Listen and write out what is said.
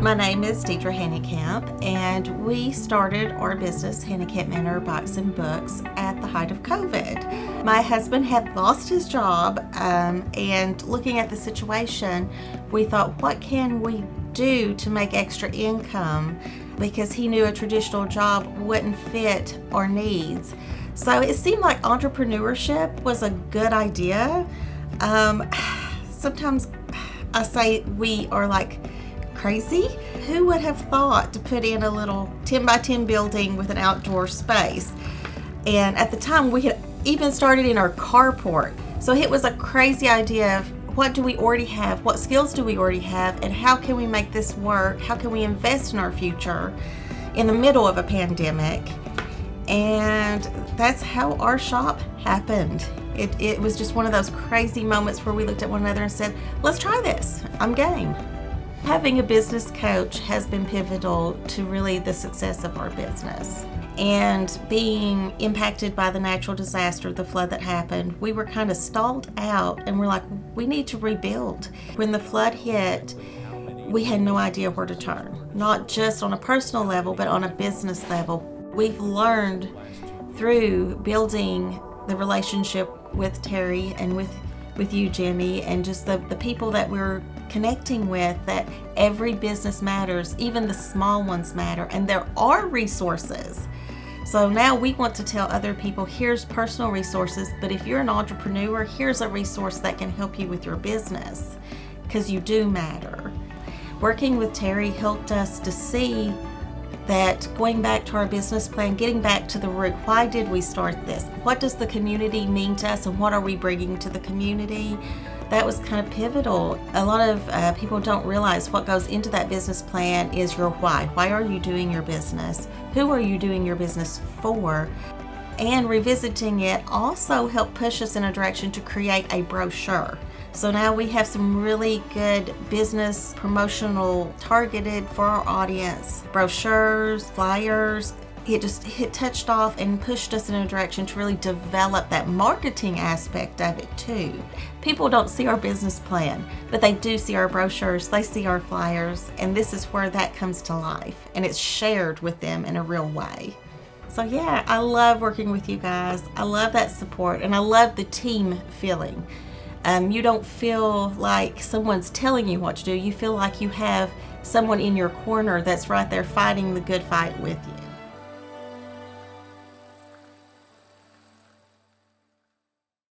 My name is Deedra Hanekamp, and we started our business, Hanekamp Manor Bikes Books, at the height of COVID. My husband had lost his job, and looking at the situation, we thought, what can we do to make extra income? Because he knew a traditional job wouldn't fit our needs. So it seemed like entrepreneurship was a good idea. Sometimes I say we are like crazy. Who would have thought to put in a little 10 by 10 building with an outdoor space? And at the time we had even started in our carport. So it was a crazy idea of what do we already have, what skills do we already have, and how can we make this work? How can we invest in our future in the middle of a pandemic? And that's how our shop happened. It was just one of those crazy moments where we looked at one another and said, let's try this, I'm game. Having a business coach has been pivotal to really the success of our business. And being impacted by the natural disaster, the flood that happened, we were kind of stalled out and we're like, we need to rebuild. When the flood hit, we had no idea where to turn, not just on a personal level, but on a business level. We've learned through building the relationship with Terry and with you, Jimmy, and just the people that we're connecting with, that every business matters, even the small ones matter, and there are resources. So now we want to tell other people, here's personal resources, but if you're an entrepreneur, here's a resource that can help you with your business, because you do matter. Working with Terry helped us to see that going back to our business plan, getting back to the root, why did we start this? What does the community mean to us, and what are we bringing to the community? That was kind of pivotal. A lot of people don't realize what goes into that business plan is your why. Why are you doing your business? Who are you doing your business for? And revisiting it also helped push us in a direction to create a brochure. So now we have some really good business promotional targeted for our audience. Brochures, flyers. It touched off and pushed us in a direction to really develop that marketing aspect of it too. People don't see our business plan, but they do see our brochures, they see our flyers, and this is where that comes to life, and it's shared with them in a real way. So yeah, I love working with you guys. I love that support, and I love the team feeling. You don't feel like someone's telling you what to do. You feel like you have someone in your corner that's right there fighting the good fight with you.